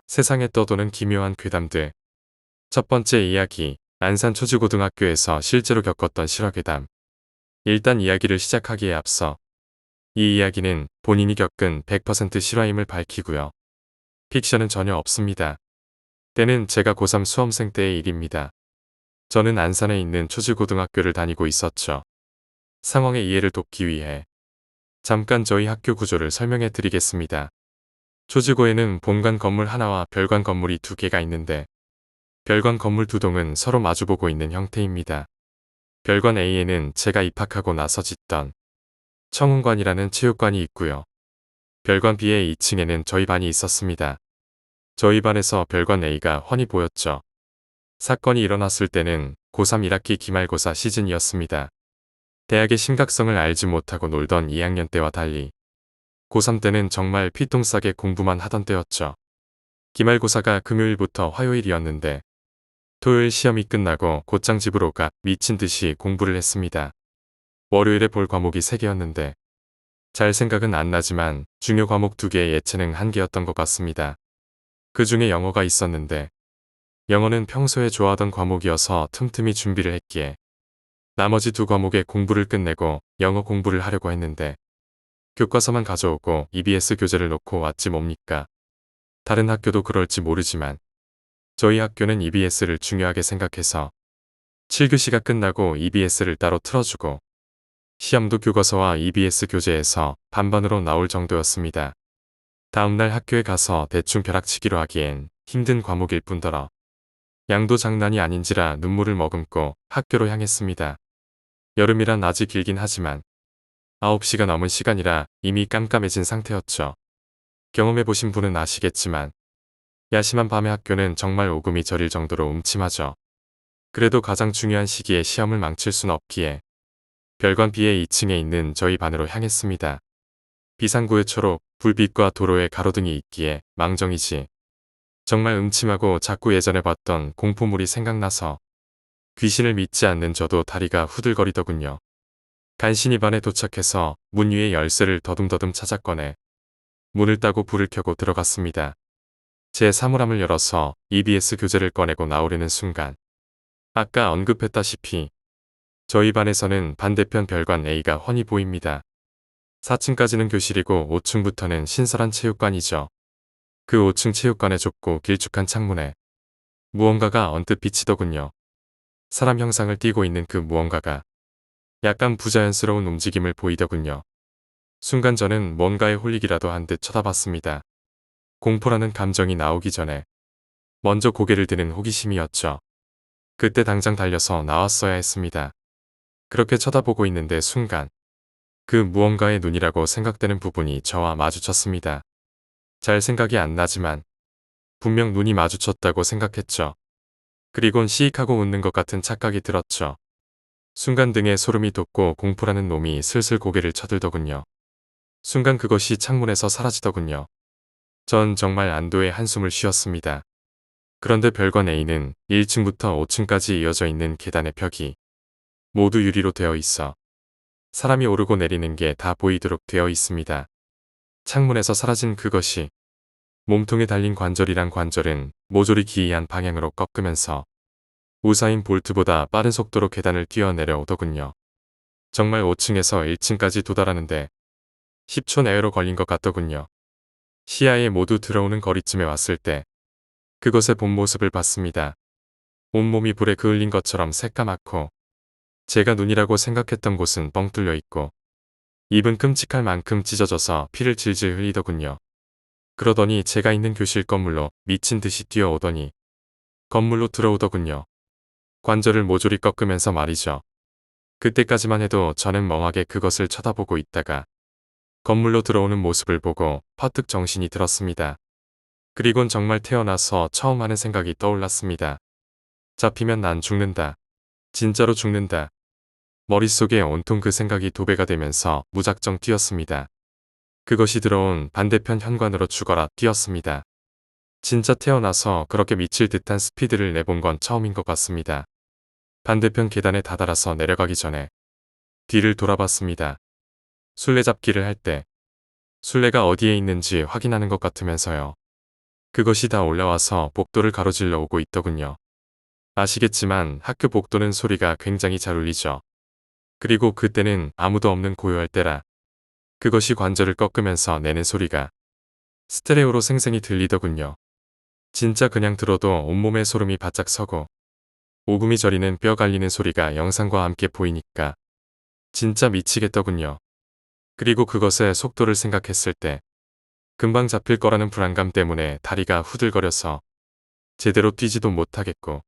세상에 떠도는 기묘한 괴담들. 첫 번째 이야기, 안산 초지고등학교에서 실제로 겪었던 실화괴담. 일단 이야기를 시작하기에 앞서 이 이야기는 본인이 겪은 100% 실화임을 밝히고요. 픽션은 전혀 없습니다. 때는 제가 고3 수험생 때의 일입니다. 저는 안산에 있는 초지고등학교를 다니고 있었죠. 상황의 이해를 돕기 위해 잠깐 저희 학교 구조를 설명해 드리겠습니다. 초지고에는 본관 건물 하나와 별관 건물이 두 개가 있는데 별관 건물 두 동은 서로 마주보고 있는 형태입니다. 별관 A에는 제가 입학하고 나서 짓던 청운관이라는 체육관이 있고요. 별관 B의 2층에는 저희 반이 있었습니다. 저희 반에서 별관 A가 훤히 보였죠. 사건이 일어났을 때는 고3 1학기 기말고사 시즌이었습니다. 대학의 심각성을 알지 못하고 놀던 2학년 때와 달리 고3 때는 정말 피똥싸게 공부만 하던 때였죠. 기말고사가 금요일부터 화요일이었는데 토요일 시험이 끝나고 곧장 집으로 가 미친 듯이 공부를 했습니다. 월요일에 볼 과목이 3개였는데 잘 생각은 안 나지만 중요 과목 2개, 예체능 1개였던 것 같습니다. 그 중에 영어가 있었는데 영어는 평소에 좋아하던 과목이어서 틈틈이 준비를 했기에 나머지 2과목의 공부를 끝내고 영어 공부를 하려고 했는데 교과서만 가져오고 EBS 교재를 놓고 왔지 뭡니까. 다른 학교도 그럴지 모르지만 저희 학교는 EBS를 중요하게 생각해서 7교시가 끝나고 EBS를 따로 틀어주고 시험도 교과서와 EBS 교재에서 반반으로 나올 정도였습니다. 다음날 학교에 가서 대충 벼락치기로 하기엔 힘든 과목일 뿐더러 양도 장난이 아닌지라 눈물을 머금고 학교로 향했습니다. 여름이라 낮이 길긴 하지만 9시가 넘은 시간이라 이미 깜깜해진 상태였죠. 경험해보신 분은 아시겠지만 야심한 밤의 학교는 정말 오금이 저릴 정도로 음침하죠. 그래도 가장 중요한 시기에 시험을 망칠 순 없기에 별관 B의 2층에 있는 저희 반으로 향했습니다. 비상구의 초록, 불빛과 도로에 가로등이 있기에 망정이지. 정말 음침하고 자꾸 예전에 봤던 공포물이 생각나서 귀신을 믿지 않는 저도 다리가 후들거리더군요. 간신히 반에 도착해서 문 위에 열쇠를 더듬더듬 찾아 꺼내 문을 따고 불을 켜고 들어갔습니다. 제 사물함을 열어서 EBS 교재를 꺼내고 나오려는 순간 아까 언급했다시피 저희 반에서는 반대편 별관 A가 훤히 보입니다. 4층까지는 교실이고 5층부터는 신설한 체육관이죠. 그 5층 체육관의 좁고 길쭉한 창문에 무언가가 언뜻 비치더군요. 사람 형상을 띠고 있는 그 무언가가 약간 부자연스러운 움직임을 보이더군요. 순간 저는 뭔가에 홀리기라도 한 듯 쳐다봤습니다. 공포라는 감정이 나오기 전에 먼저 고개를 드는 호기심이었죠. 그때 당장 달려서 나왔어야 했습니다. 그렇게 쳐다보고 있는데 순간 그 무언가의 눈이라고 생각되는 부분이 저와 마주쳤습니다. 잘 생각이 안 나지만 분명 눈이 마주쳤다고 생각했죠. 그리곤 시익하고 웃는 것 같은 착각이 들었죠. 순간 등에 소름이 돋고 공포라는 놈이 슬슬 고개를 쳐들더군요. 순간 그것이 창문에서 사라지더군요. 전 정말 안도의 한숨을 쉬었습니다. 그런데 별관 A는 1층부터 5층까지 이어져 있는 계단의 벽이 모두 유리로 되어 있어 사람이 오르고 내리는 게 다 보이도록 되어 있습니다. 창문에서 사라진 그것이 몸통에 달린 관절이란 관절은 모조리 기이한 방향으로 꺾으면서 우사인 볼트보다 빠른 속도로 계단을 뛰어 내려오더군요. 정말 5층에서 1층까지 도달하는데 10초 내외로 걸린 것 같더군요. 시야에 모두 들어오는 거리쯤에 왔을 때 그것의 본 모습을 봤습니다. 온몸이 불에 그을린 것처럼 새까맣고 제가 눈이라고 생각했던 곳은 뻥 뚫려 있고 입은 끔찍할 만큼 찢어져서 피를 질질 흘리더군요. 그러더니 제가 있는 교실 건물로 미친 듯이 뛰어오더니 건물로 들어오더군요. 관절을 모조리 꺾으면서 말이죠. 그때까지만 해도 저는 멍하게 그것을 쳐다보고 있다가 건물로 들어오는 모습을 보고 퍼뜩 정신이 들었습니다. 그리곤 정말 태어나서 처음 하는 생각이 떠올랐습니다. 잡히면 난 죽는다. 진짜로 죽는다. 머릿속에 온통 그 생각이 도배가 되면서 무작정 뛰었습니다. 그것이 들어온 반대편 현관으로 죽어라 뛰었습니다. 진짜 태어나서 그렇게 미칠 듯한 스피드를 내본 건 처음인 것 같습니다. 반대편 계단에 다다라서 내려가기 전에 뒤를 돌아봤습니다. 술래잡기를 할 때 술래가 어디에 있는지 확인하는 것 같으면서요. 그것이 다 올라와서 복도를 가로질러 오고 있더군요. 아시겠지만 학교 복도는 소리가 굉장히 잘 울리죠. 그리고 그때는 아무도 없는 고요할 때라 그것이 관절을 꺾으면서 내는 소리가 스테레오로 생생히 들리더군요. 진짜 그냥 들어도 온몸에 소름이 바짝 서고 오금이 저리는 뼈 갈리는 소리가 영상과 함께 보이니까 진짜 미치겠더군요. 그리고 그것의 속도를 생각했을 때 금방 잡힐 거라는 불안감 때문에 다리가 후들거려서 제대로 뛰지도 못하겠고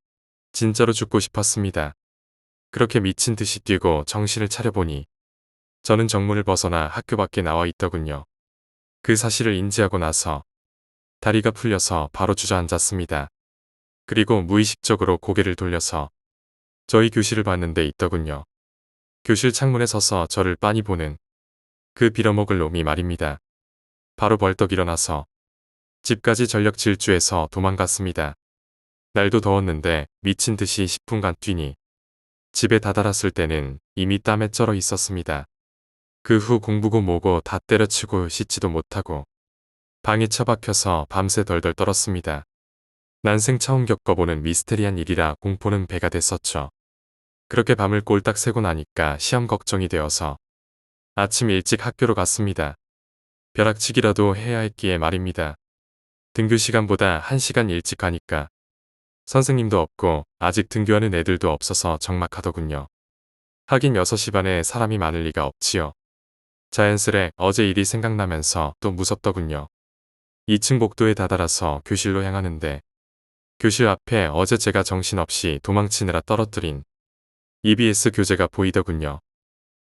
진짜로 죽고 싶었습니다. 그렇게 미친 듯이 뛰고 정신을 차려보니 저는 정문을 벗어나 학교 밖에 나와 있더군요. 그 사실을 인지하고 나서 다리가 풀려서 바로 주저앉았습니다. 그리고 무의식적으로 고개를 돌려서 저희 교실을 봤는데 있더군요. 교실 창문에 서서 저를 빤히 보는 그 빌어먹을 놈이 말입니다. 바로 벌떡 일어나서 집까지 전력 질주해서 도망갔습니다. 날도 더웠는데 미친 듯이 10분간 뛰니 집에 다다랐을 때는 이미 땀에 쩔어 있었습니다. 그 후 공부고 뭐고 다 때려치고 씻지도 못하고 방에 처박혀서 밤새 덜덜 떨었습니다. 난생 처음 겪어보는 미스테리한 일이라 공포는 배가 됐었죠. 그렇게 밤을 꼴딱 새고 나니까 시험 걱정이 되어서 아침 일찍 학교로 갔습니다. 벼락치기라도 해야 했기에 말입니다. 등교 시간보다 1시간 일찍 가니까 선생님도 없고 아직 등교하는 애들도 없어서 적막하더군요. 하긴 6시 반에 사람이 많을 리가 없지요. 자연스레 어제 일이 생각나면서 또 무섭더군요. 2층 복도에 다다라서 교실로 향하는데 교실 앞에 어제 제가 정신없이 도망치느라 떨어뜨린 EBS 교재가 보이더군요.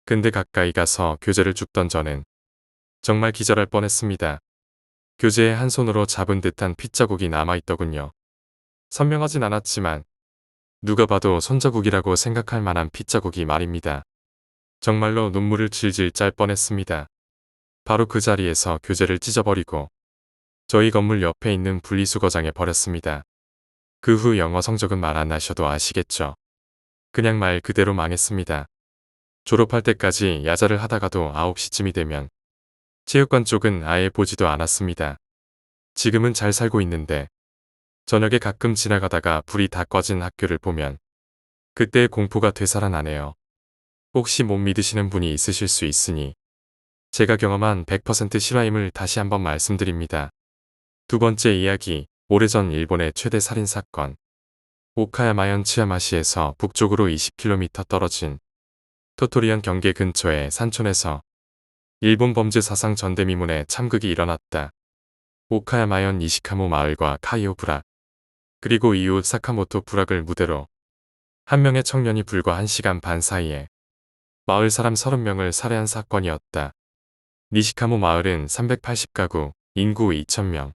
근데 가까이 가서 교재를 줍던 저는 정말 기절할 뻔했습니다. 교재에 한 손으로 잡은 듯한 핏자국이 남아있더군요. 선명하진 않았지만 누가 봐도 손자국이라고 생각할 만한 핏자국이 말입니다. 정말로 눈물을 질질 짤 뻔했습니다. 바로 그 자리에서 교재를 찢어버리고 저희 건물 옆에 있는 분리수거장에 버렸습니다. 그 후 영어 성적은 말 안 하셔도 아시겠죠. 그냥 말 그대로 망했습니다. 졸업할 때까지 야자를 하다가도 9시쯤이 되면 체육관 쪽은 아예 보지도 않았습니다. 지금은 잘 살고 있는데 저녁에 가끔 지나가다가 불이 다 꺼진 학교를 보면 그때의 공포가 되살아나네요. 혹시 못 믿으시는 분이 있으실 수 있으니 제가 경험한 100% 실화임을 다시 한번 말씀드립니다. 두 번째 이야기, 오래전 일본의 최대 살인사건. 오카야마현 츠야마시에서 북쪽으로 20km 떨어진 토토리현 경계 근처의 산촌에서 일본 범죄 사상 전대미문의 참극이 일어났다. 오카야마현 이시카모 마을과 카이오 부락, 그리고 이웃 사카모토 부락을 무대로 한 명의 청년이 불과 1시간 반 사이에 마을 사람 30명을 살해한 사건이었다. 니시카모 마을은 380가구, 인구 2000명.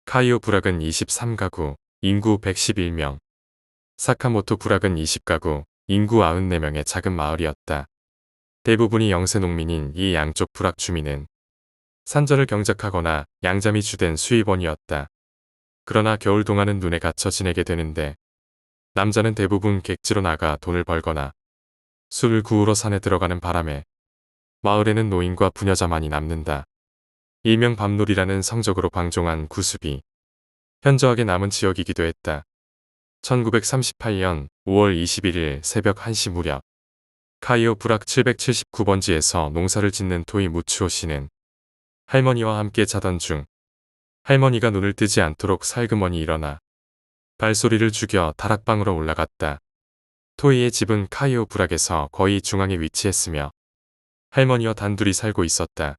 카이오 부락은 23가구, 인구 111명. 사카모토 부락은 20가구, 인구 94명의 작은 마을이었다. 대부분이 영세 농민인 이 양쪽 부락 주민은 산전을 경작하거나 양잠이 주된 수입원이었다. 그러나 겨울 동안은 눈에 갇혀 지내게 되는데 남자는 대부분 객지로 나가 돈을 벌거나 술을 구우러 산에 들어가는 바람에 마을에는 노인과 부녀자만이 남는다. 일명 밤놀이라는 성적으로 방종한 구습이 현저하게 남은 지역이기도 했다. 1938년 5월 21일 새벽 1시 무렵 카이오 부락 779번지에서 농사를 짓는 토이 무츠오 씨는 할머니와 함께 자던 중 할머니가 눈을 뜨지 않도록 살그머니 일어나 발소리를 죽여 다락방으로 올라갔다. 토이의 집은 카이오 부락에서 거의 중앙에 위치했으며 할머니와 단둘이 살고 있었다.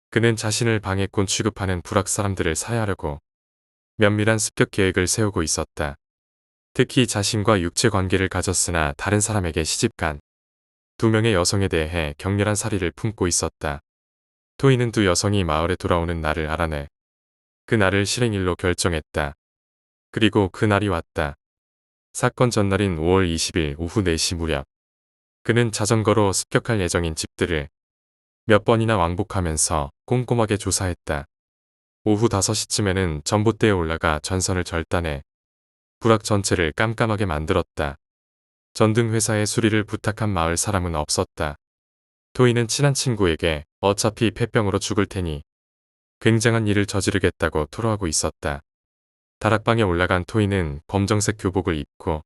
그는 자신을 방해꾼 취급하는 부락 사람들을 살해하려고 면밀한 습격 계획을 세우고 있었다. 특히 자신과 육체 관계를 가졌으나 다른 사람에게 시집간 2명의 여성에 대해 격렬한 살의를 품고 있었다. 토이는 두 여성이 마을에 돌아오는 날을 알아내 그 날을 실행일로 결정했다. 그리고 그 날이 왔다. 사건 전날인 5월 20일 오후 4시 무렵 그는 자전거로 습격할 예정인 집들을 몇 번이나 왕복하면서 꼼꼼하게 조사했다. 오후 5시쯤에는 전봇대에 올라가 전선을 절단해 부락 전체를 깜깜하게 만들었다. 전등 회사에 수리를 부탁한 마을 사람은 없었다. 토이는 친한 친구에게 어차피 폐병으로 죽을 테니 굉장한 일을 저지르겠다고 토로하고 있었다. 다락방에 올라간 토이는 검정색 교복을 입고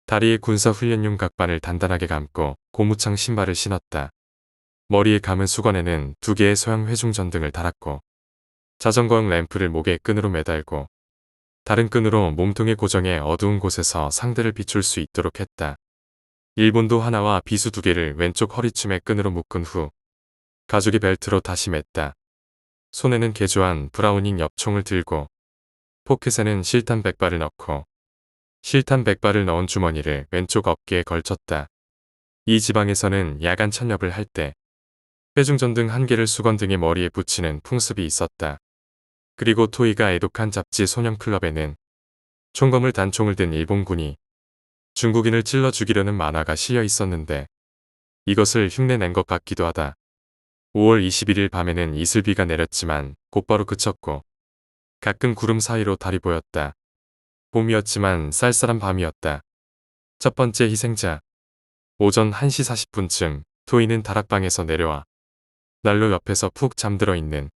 다리에 군사훈련용 각반을 단단하게 감고 고무창 신발을 신었다. 머리에 감은 수건에는 2개의 소형 회중전등을 달았고 자전거용 램프를 목에 끈으로 매달고 다른 끈으로 몸통에 고정해 어두운 곳에서 상대를 비출 수 있도록 했다. 일본도 하나와 비수 2개를 왼쪽 허리춤에 끈으로 묶은 후 가죽의 벨트로 다시 맸다. 손에는 개조한 브라우닝 엽총을 들고 포켓에는 실탄 100발을 넣고 실탄 100발을 넣은 주머니를 왼쪽 어깨에 걸쳤다. 이 지방에서는 야간 찬렵을 할 때 회중전등 1개를 수건 등의 머리에 붙이는 풍습이 있었다. 그리고 토이가 애독한 잡지 소년클럽에는 총검을 단총을 든 일본군이 중국인을 찔러 죽이려는 만화가 실려 있었는데 이것을 흉내낸 것 같기도 하다. 5월 21일 밤에는 이슬비가 내렸지만 곧바로 그쳤고 가끔 구름 사이로 달이 보였다. 봄이었지만 쌀쌀한 밤이었다. 첫 번째 희생자. 오전 1시 40분쯤 토이는 다락방에서 내려와 난로 옆에서 푹 잠들어 있는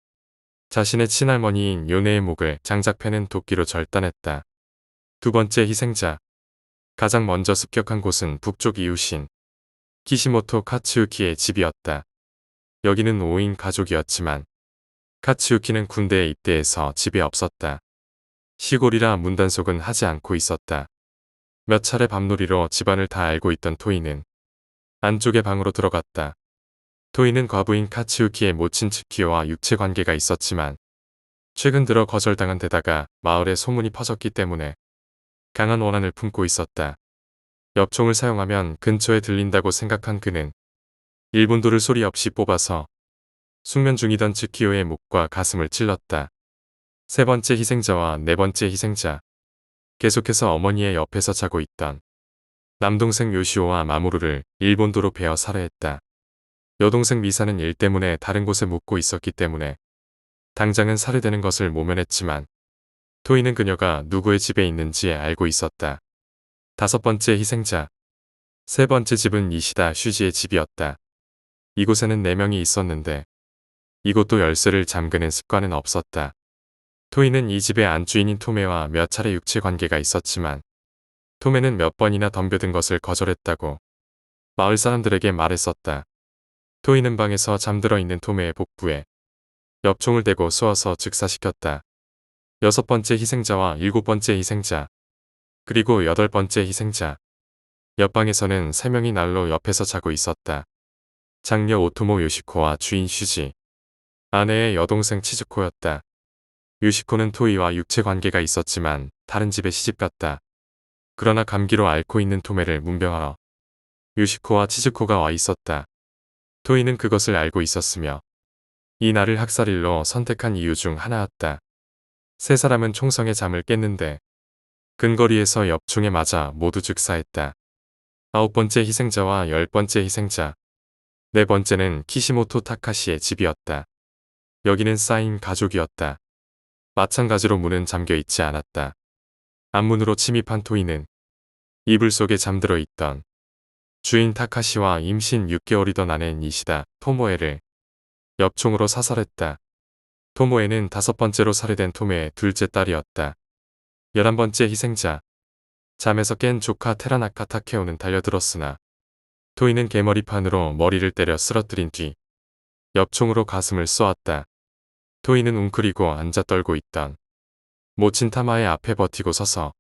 자신의 친할머니인 요네의 목을 장작패는 도끼로 절단했다. 두 번째 희생자. 가장 먼저 습격한 곳은 북쪽 이웃인 키시모토 카츠유키의 집이었다. 여기는 5인 가족이었지만 카츠유키는 군대에 입대해서 집에 없었다. 시골이라 문단속은 하지 않고 있었다. 몇 차례 밤놀이로 집안을 다 알고 있던 토이는 안쪽의 방으로 들어갔다. 토이는 과부인 카츠유키의 모친 츠키오와 육체 관계가 있었지만 최근 들어 거절당한 데다가 마을에 소문이 퍼졌기 때문에 강한 원한을 품고 있었다. 엽총을 사용하면 근처에 들린다고 생각한 그는 일본도를 소리 없이 뽑아서 숙면 중이던 츠키오의 목과 가슴을 찔렀다. 세 번째 희생자와 네 번째 희생자. 계속해서 어머니의 옆에서 자고 있던 남동생 요시오와 마모루를 일본도로 베어 살해했다. 여동생 미사는 일 때문에 다른 곳에 묵고 있었기 때문에 당장은 살해되는 것을 모면했지만 토이는 그녀가 누구의 집에 있는지 알고 있었다. 다섯 번째 희생자. 세 번째 집은 이시다 슈지의 집이었다. 이곳에는 4명이 있었는데 이곳도 열쇠를 잠그는 습관은 없었다. 토이는 이 집의 안주인인 토메와 몇 차례 육체 관계가 있었지만 토메는 몇 번이나 덤벼든 것을 거절했다고 마을 사람들에게 말했었다. 토이는 방에서 잠들어 있는 토메의 복부에 엽총을 대고 쏘아서 즉사시켰다. 여섯 번째 희생자와 일곱 번째 희생자, 그리고 여덟 번째 희생자. 옆방에서는 3명이 난로 옆에서 자고 있었다. 장녀 오토모 요시코와 주인 슈지, 아내의 여동생 치즈코였다. 요시코는 토이와 육체 관계가 있었지만 다른 집에 시집갔다. 그러나 감기로 앓고 있는 토메를 문병하러 요시코와 치즈코가 와 있었다. 토이는 그것을 알고 있었으며 이 날을 학살일로 선택한 이유 중 하나였다. 세 사람은 총성의 잠을 깼는데 근거리에서 엽총에 맞아 모두 즉사했다. 아홉 번째 희생자와 열 번째 희생자. 네 번째는 키시모토 타카시의 집이었다. 여기는 쌓인 가족이었다. 마찬가지로 문은 잠겨 있지 않았다. 앞문으로 침입한 토이는 이불 속에 잠들어 있던 주인 타카시와 임신 6개월이던 아내 니시다 토모에를 엽총으로 사살했다. 토모에는 5번째로 살해된 토메의 둘째 딸이었다. 11번째 희생자. 잠에서 깬 조카 테라나카 타케오는 달려들었으나 토이는 개머리판으로 머리를 때려 쓰러뜨린 뒤 엽총으로 가슴을 쏘았다. 토이는 웅크리고 앉아 떨고 있던 모친 타마의 앞에 버티고 서서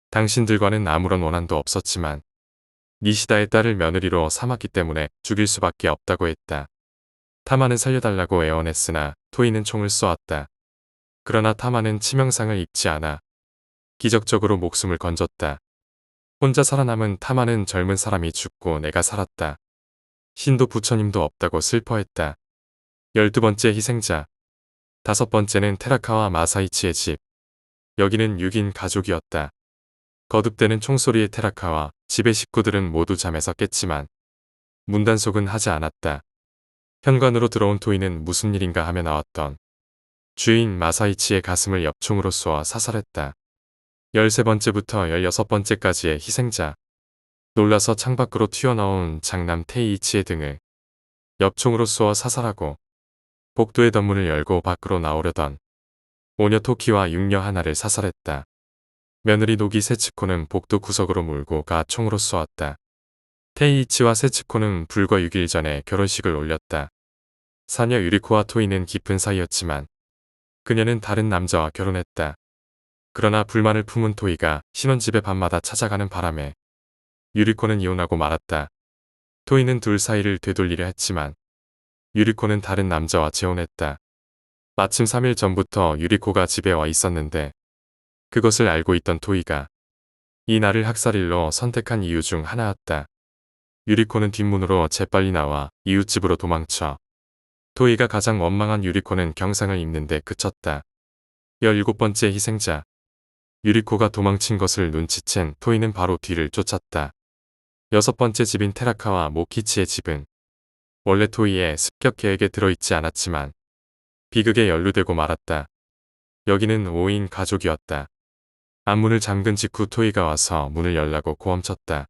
당신들과는 아무런 원한도 없었지만 니시다의 딸을 며느리로 삼았기 때문에 죽일 수밖에 없다고 했다. 타마는 살려달라고 애원했으나 토이는 총을 쏘았다. 그러나 타마는 치명상을 입지 않아 기적적으로 목숨을 건졌다. 혼자 살아남은 타마는 젊은 사람이 죽고 내가 살았다. 신도 부처님도 없다고 슬퍼했다. 12번째 희생자. 5번째는 테라카와 마사이치의 집. 여기는 6인 가족이었다. 거듭되는 총소리의 테라카와 집의 식구들은 모두 잠에서 깼지만 문단속은 하지 않았다. 현관으로 들어온 토이는 무슨 일인가 하며 나왔던 주인 마사이치의 가슴을 엽총으로 쏘아 사살했다. 13번째부터 16번째까지의 희생자. 놀라서 창밖으로 튀어나온 장남 테이이치의 등을 엽총으로 쏘아 사살하고 복도의 덧문을 열고 밖으로 나오려던 오녀 토키와 육녀 하나를 사살했다. 며느리 노기 세츠코는 복도 구석으로 몰고 가 총으로 쏘았다. 테이이치와 세츠코는 불과 6일 전에 결혼식을 올렸다. 사녀 유리코와 토이는 깊은 사이였지만 그녀는 다른 남자와 결혼했다. 그러나 불만을 품은 토이가 신혼집에 밤마다 찾아가는 바람에 유리코는 이혼하고 말았다. 토이는 둘 사이를 되돌리려 했지만 유리코는 다른 남자와 재혼했다. 마침 3일 전부터 유리코가 집에 와 있었는데 그것을 알고 있던 토이가 이 날을 학살일로 선택한 이유 중 하나였다. 유리코는 뒷문으로 재빨리 나와 이웃집으로 도망쳐 토이가 가장 원망한 유리코는 경상을 입는데 그쳤다. 17번째 희생자. 유리코가 도망친 것을 눈치챈 토이는 바로 뒤를 쫓았다. 6번째 집인 테라카와 모키치의 집은 원래 토이의 습격 계획에 들어있지 않았지만 비극에 연루되고 말았다. 여기는 5인 가족이었다. 앞문을 잠근 직후 토이가 와서 문을 열라고 고함쳤다.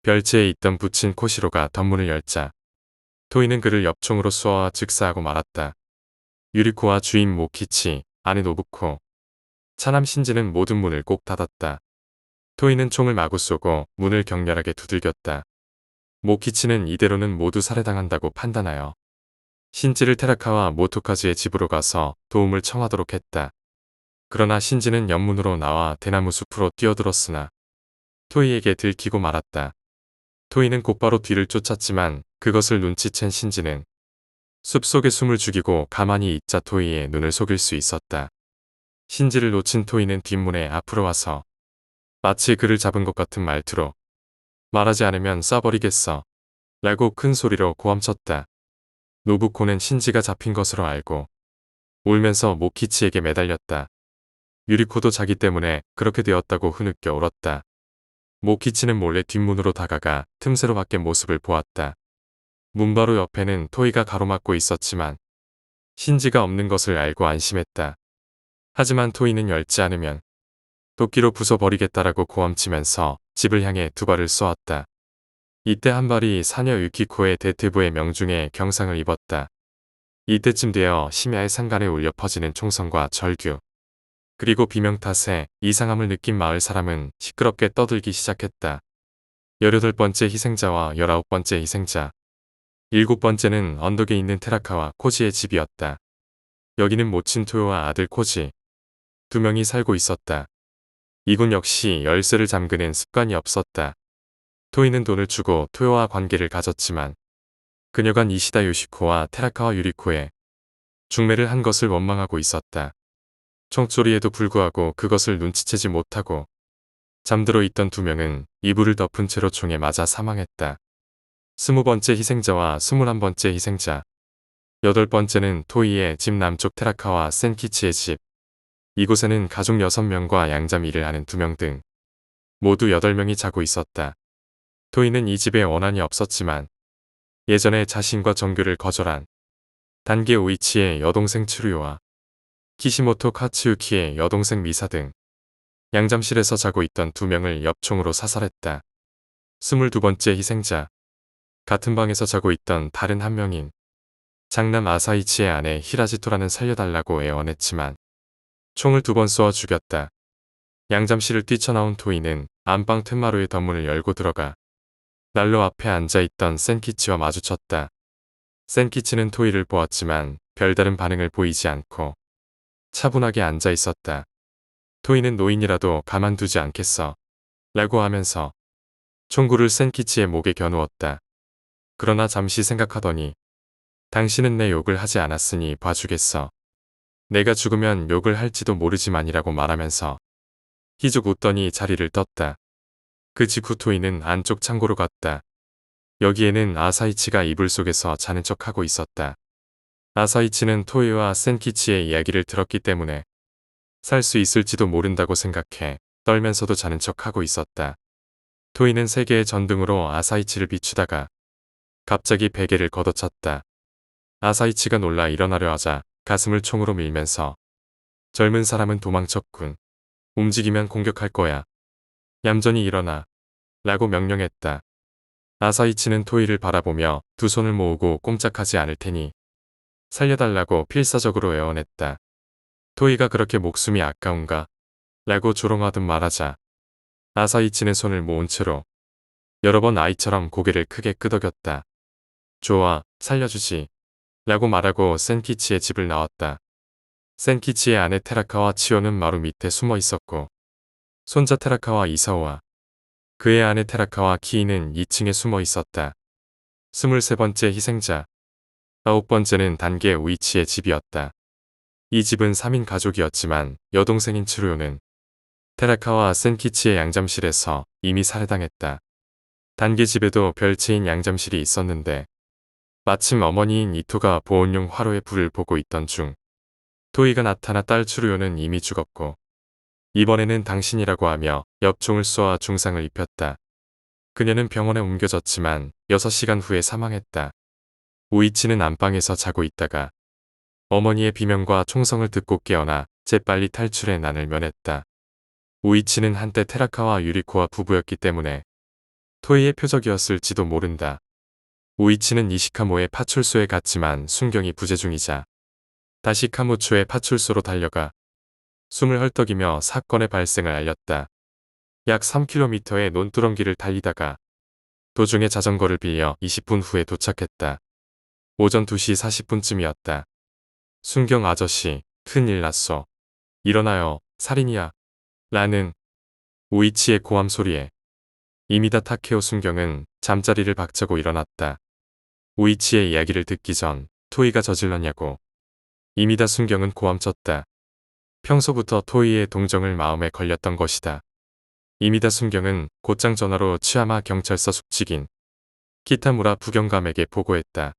별채에 있던 부친 코시로가 덧문을 열자 토이는 그를 엽총으로 쏘아 즉사하고 말았다. 유리코와 주인 모키치, 아내 노부코, 차남 신지는 모든 문을 꼭 닫았다. 토이는 총을 마구 쏘고 문을 격렬하게 두들겼다. 모키치는 이대로는 모두 살해당한다고 판단하여 신지를 테라카와 모토카즈의 집으로 가서 도움을 청하도록 했다. 그러나 신지는 옆문으로 나와 대나무 숲으로 뛰어들었으나 토이에게 들키고 말았다. 토이는 곧바로 뒤를 쫓았지만 그것을 눈치챈 신지는 숲속에 숨을 죽이고 가만히 있자 토이의 눈을 속일 수 있었다. 신지를 놓친 토이는 뒷문에 앞으로 와서 마치 그를 잡은 것 같은 말투로 말하지 않으면 쏴버리겠어 라고 큰 소리로 고함쳤다. 노부코는 신지가 잡힌 것으로 알고 울면서 모키치에게 매달렸다. 유리코도 자기 때문에 그렇게 되었다고 흐느껴 울었다. 모키치는 몰래 뒷문으로 다가가 틈새로 밖의 모습을 보았다. 문 바로 옆에는 토이가 가로막고 있었지만 신지가 없는 것을 알고 안심했다. 하지만 토이는 열지 않으면 도끼로 부숴버리겠다라고 고함치면서 집을 향해 두 발을 쏘았다. 이때 한 발이 사녀 유키코의 대퇴부의 명중에 경상을 입었다. 이때쯤 되어 심야의 산간에 울려 퍼지는 총성과 절규 그리고 비명 탓에 이상함을 느낀 마을 사람은 시끄럽게 떠들기 시작했다. 18번째 희생자와 19번째 희생자 7번째는 언덕에 있는 테라카와 코지의 집이었다. 여기는 모친 토요와 아들 코지 두 명이 살고 있었다. 이곳 역시 열쇠를 잠그는 습관이 없었다. 토이는 돈을 주고 토요와 관계를 가졌지만 그녀가 니시다 요시코와 테라카와 유리코에 중매를 한 것을 원망하고 있었다. 총소리에도 불구하고 그것을 눈치채지 못하고 잠들어 있던 두 명은 이불을 덮은 채로 총에 맞아 사망했다. 20번째 희생자와 21번째 희생자 8번째는 토이의 집 남쪽 테라카와 센키치의 집 이곳에는 가족 6명과 양잠 일을 하는 2명 등 모두 8명이 자고 있었다. 토이는 이 집에 원한이 없었지만 예전에 자신과 정교를 거절한 단계 오이치의 여동생 츠루요와 키시모토 카츠유키의 여동생 미사 등 양잠실에서 자고 있던 2명을 엽총으로 사살했다. 22번째 희생자 같은 방에서 자고 있던 다른 한 명인 장남 아사이치의 아내 히라지토라는 살려달라고 애원했지만 총을 2번 쏘아 죽였다. 양잠실을 뛰쳐나온 토이는 안방 툇마루의 덧문을 열고 들어가 난로 앞에 앉아있던 센키치와 마주쳤다. 센키치는 토이를 보았지만 별다른 반응을 보이지 않고 차분하게 앉아 있었다. 토이는 노인이라도 가만두지 않겠어 라고 하면서 총구를 센키치의 목에 겨누었다. 그러나 잠시 생각하더니 당신은 내 욕을 하지 않았으니 봐주겠어. 내가 죽으면 욕을 할지도 모르지만이라고 말하면서 희죽 웃더니 자리를 떴다. 그 직후 토이는 안쪽 창고로 갔다. 여기에는 아사이치가 이불 속에서 자는 척하고 있었다. 아사이치는 토이와 센키치의 이야기를 들었기 때문에 살 수 있을지도 모른다고 생각해 떨면서도 자는 척하고 있었다. 토이는 세 개의 전등으로 아사이치를 비추다가 갑자기 베개를 걷어찼다. 아사이치가 놀라 일어나려 하자 가슴을 총으로 밀면서 젊은 사람은 도망쳤군. 움직이면 공격할 거야. 얌전히 일어나 라고 명령했다. 아사이치는 토이를 바라보며 두 손을 모으고 꼼짝하지 않을 테니 살려달라고 필사적으로 애원했다. 토이가 그렇게 목숨이 아까운가? 라고 조롱하듯 말하자 아사이치는 손을 모은 채로 여러 번 아이처럼 고개를 크게 끄덕였다. 좋아, 살려주지. 라고 말하고 센키치의 집을 나왔다. 센키치의 아내 테라카와 치오는 마루 밑에 숨어 있었고 손자 테라카와 이사오와 그의 아내 테라카와 키이는 2층에 숨어 있었다. 23번째 희생자, 9번째는 단계 우이치의 집이었다. 이 집은 3인 가족이었지만 여동생인 츠루요는 테라카와 센키치의 양잠실에서 이미 살해당했다. 단계 집에도 별채인 양잠실이 있었는데 마침 어머니인 이토가 보온용 화로에 불을 보고 있던 중 토이가 나타나 딸 츠루요는 이미 죽었고 이번에는 당신이라고 하며 엽총을 쏘아 중상을 입혔다. 그녀는 병원에 옮겨졌지만 6시간 후에 사망했다. 우이치는 안방에서 자고 있다가 어머니의 비명과 총성을 듣고 깨어나 재빨리 탈출해 난을 면했다. 우이치는 한때 테라카와 유리코와 부부였기 때문에 토이의 표적이었을지도 모른다. 우이치는 이시카모의 파출소에 갔지만 순경이 부재 중이자 다시 카무초의 파출소로 달려가 숨을 헐떡이며 사건의 발생을 알렸다. 약 3km의 논두렁길을 달리다가 도중에 자전거를 빌려 20분 후에 도착했다. 오전 2시 40분쯤이었다. 순경 아저씨, 큰일 났어. 일어나요, 살인이야. 라는 우이치의 고함 소리에 이미다 타케오 순경은 잠자리를 박차고 일어났다. 우이치의 이야기를 듣기 전 토이가 저질렀냐고. 이미다 순경은 고함쳤다. 평소부터 토이의 동정을 마음에 걸렸던 것이다. 이미다 순경은 곧장 전화로 치야마 경찰서 숙직인 키타무라 부경감에게 보고했다.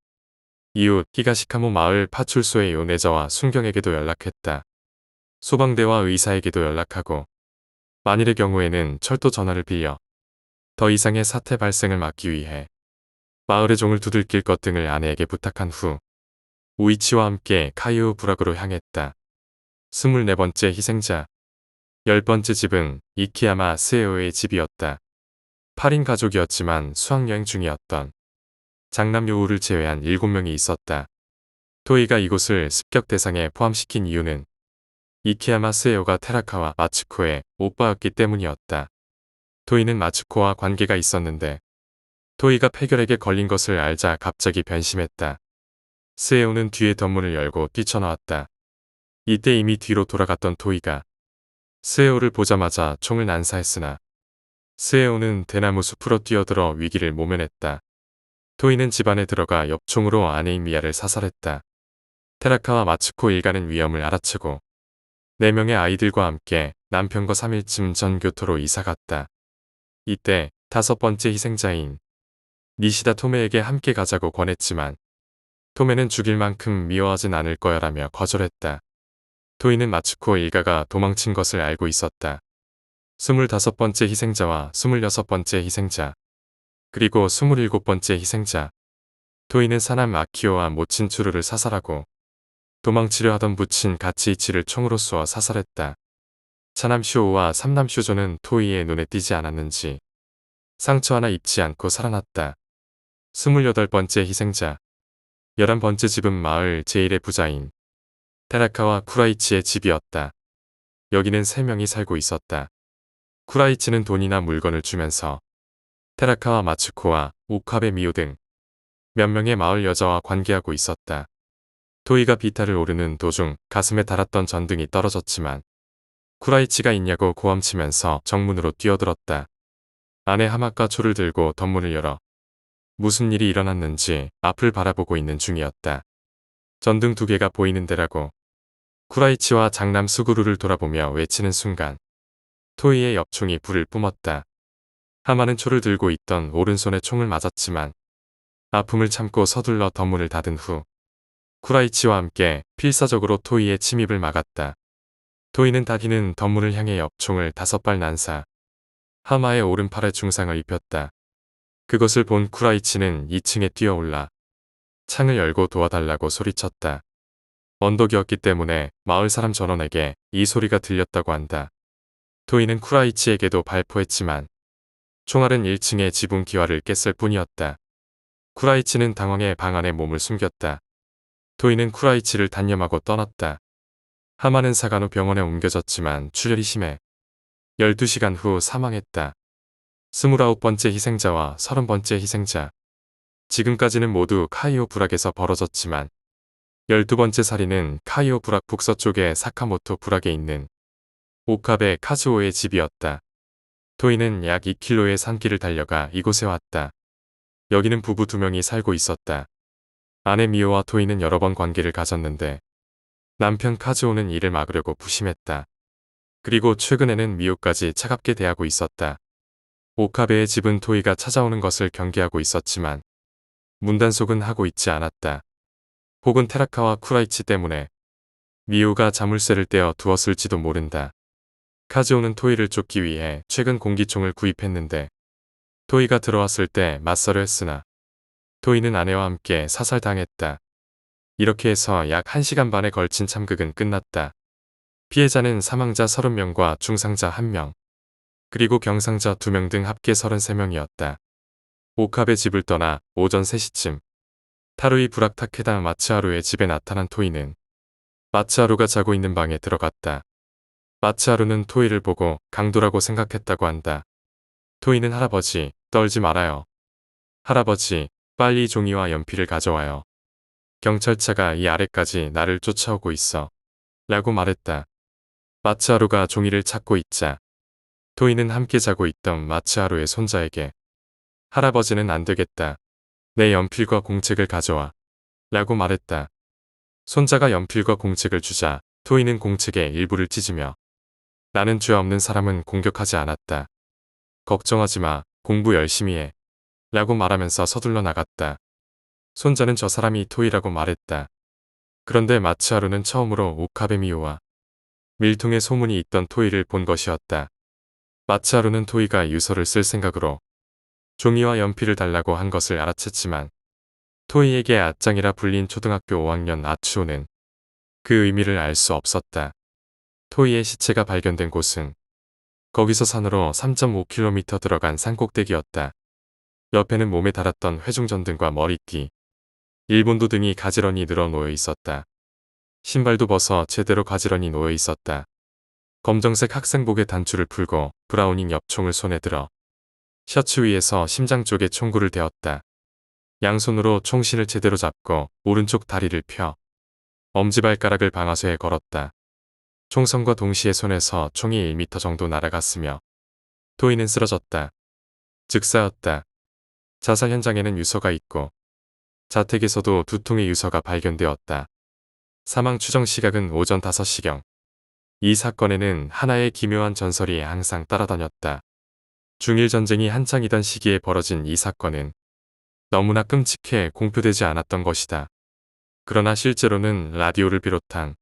이후 히가시카모 마을 파출소의 요네자와 순경에게도 연락했다. 소방대와 의사에게도 연락하고 만일의 경우에는 철도 전화를 빌려 더 이상의 사태 발생을 막기 위해 마을의 종을 두들길 것 등을 아내에게 부탁한 후 우이치와 함께 카이우 부락으로 향했다. 24번째 희생자 10번째 집은 이키야마 스에오의 집이었다. 8인 가족이었지만 수학여행 중이었던 장남 요우를 제외한 7명이 있었다. 토이가 이곳을 습격 대상에 포함시킨 이유는 이키야마 스에오가 테라카와 마츠코의 오빠였기 때문이었다. 토이는 마츠코와 관계가 있었는데 토이가 폐결핵에 걸린 것을 알자 갑자기 변심했다. 스에오는 뒤에 덧문을 열고 뛰쳐나왔다. 이때 이미 뒤로 돌아갔던 토이가 스에오를 보자마자 총을 난사했으나 스에오는 대나무 숲으로 뛰어들어 위기를 모면했다. 토이는 집안에 들어가 엽총으로 아내인 미아를 사살했다. 테라카와 마츠코 일가는 위험을 알아채고 4명의 아이들과 함께 남편과 3일쯤 전 교토로 이사갔다. 이때 5번째 희생자인 니시다 토메에게 함께 가자고 권했지만 토메는 죽일 만큼 미워하진 않을 거야라며 거절했다. 토이는 마츠코 일가가 도망친 것을 알고 있었다. 25번째 희생자와 26번째 희생자 그리고 27번째 희생자 토이는 사남 아키오와 모친 츠루를 사살하고 도망치려 하던 부친 가치이치를 총으로 쏘아 사살했다. 차남 쇼우와 삼남 쇼조는 토이의 눈에 띄지 않았는지 상처 하나 입지 않고 살아났다. 28번째 희생자 11번째 집은 마을 제1의 부자인 테라카와 쿠라이치의 집이었다. 여기는 3명이 살고 있었다. 쿠라이치는 돈이나 물건을 주면서 테라카와 마츠코와 오카베 미오 등 몇 명의 마을 여자와 관계하고 있었다. 토이가 비탈을 오르는 도중 가슴에 달았던 전등이 떨어졌지만 쿠라이치가 있냐고 고함치면서 정문으로 뛰어들었다. 아내 하마카 초를 들고 덧문을 열어 무슨 일이 일어났는지 앞을 바라보고 있는 중이었다. 전등 2개가 보이는 데라고 쿠라이치와 장남 스구루를 돌아보며 외치는 순간 토이의 엽총이 불을 뿜었다. 하마는 초를 들고 있던 오른손에 총을 맞았지만 아픔을 참고 서둘러 덧문을 닫은 후 쿠라이치와 함께 필사적으로 토이의 침입을 막았다. 토이는 다기는 덧문을 향해 엽총을 5발 난사 하마의 오른팔에 중상을 입혔다. 그것을 본 쿠라이치는 2층에 뛰어올라 창을 열고 도와달라고 소리쳤다. 언덕이었기 때문에 마을 사람 전원에게 이 소리가 들렸다고 한다. 토이는 쿠라이치에게도 발포했지만 총알은 1층의 지붕 기와를 깼을 뿐이었다. 쿠라이치는 당황해 방 안에 몸을 숨겼다. 토이는 쿠라이치를 단념하고 떠났다. 하마는 사간 후 병원에 옮겨졌지만 출혈이 심해 12시간 후 사망했다. 29번째 희생자와 30번째 희생자. 지금까지는 모두 카이오 부락에서 벌어졌지만 12번째 살인은 카이오 부락 북서쪽의 사카모토 부락에 있는 오카베 카즈오의 집이었다. 토이는 약 2km의 산길을 달려가 이곳에 왔다. 여기는 부부 2명이 살고 있었다. 아내 미오와 토이는 여러 번 관계를 가졌는데 남편 카즈오는 이를 막으려고 부심했다. 그리고 최근에는 미오까지 차갑게 대하고 있었다. 오카베의 집은 토이가 찾아오는 것을 경계하고 있었지만 문단속은 하고 있지 않았다. 혹은 테라카와 쿠라이치 때문에 미오가 자물쇠를 떼어 두었을지도 모른다. 카즈오는 토이를 쫓기 위해 최근 공기총을 구입했는데 토이가 들어왔을 때 맞서려 했으나 토이는 아내와 함께 사살당했다. 이렇게 해서 약 1시간 반에 걸친 참극은 끝났다. 피해자는 사망자 30명과 중상자 1명, 그리고 경상자 2명 등 합계 33명이었다. 오카베 집을 떠나 오전 3시쯤 타루이 부락타케다 마츠하루의 집에 나타난 토이는 마츠하루가 자고 있는 방에 들어갔다. 마츠하루는 토이를 보고 강도라고 생각했다고 한다. 토이는 할아버지, 떨지 말아요. 할아버지, 빨리 종이와 연필을 가져와요. 경찰차가 이 아래까지 나를 쫓아오고 있어. 라고 말했다. 마츠하루가 종이를 찾고 있자 토이는 함께 자고 있던 마츠하루의 손자에게 할아버지는 안 되겠다. 내 연필과 공책을 가져와. 라고 말했다. 손자가 연필과 공책을 주자 토이는 공책의 일부를 찢으며 나는 죄 없는 사람은 공격하지 않았다. 걱정하지 마. 공부 열심히 해. 라고 말하면서 서둘러 나갔다. 손자는 저 사람이 토이라고 말했다. 그런데 마츠하루는 처음으로 오카베 미오와 밀통에 소문이 있던 토이를 본 것이었다. 마츠하루는 토이가 유서를 쓸 생각으로 종이와 연필을 달라고 한 것을 알아챘지만 토이에게 아짱이라 불린 초등학교 5학년 아츠오는 그 의미를 알 수 없었다. 토이의 시체가 발견된 곳은 거기서 산으로 3.5km 들어간 산꼭대기였다. 옆에는 몸에 달았던 회중전등과 머리띠, 일본도 등이 가지런히 늘어 놓여 있었다. 신발도 벗어 제대로 가지런히 놓여 있었다. 검정색 학생복의 단추를 풀고 브라우닝 엽총을 손에 들어 셔츠 위에서 심장 쪽에 총구를 대었다. 양손으로 총신을 제대로 잡고 오른쪽 다리를 펴 엄지발가락을 방아쇠에 걸었다. 총성과 동시에 손에서 총이 1m 정도 날아갔으며 토이는 쓰러졌다. 즉사였다. 자살 현장에는 유서가 있고 자택에서도 2통의 유서가 발견되었다. 사망 추정 시각은 오전 5시경. 이 사건에는 하나의 기묘한 전설이 항상 따라다녔다. 중일 전쟁이 한창이던 시기에 벌어진 이 사건은 너무나 끔찍해 공표되지 않았던 것이다. 그러나 실제로는 라디오를 비롯한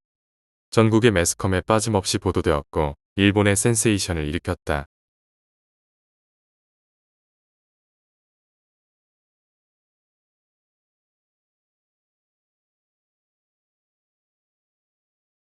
전국의 매스컴에 빠짐없이 보도되었고 일본의 센세이션을 일으켰다.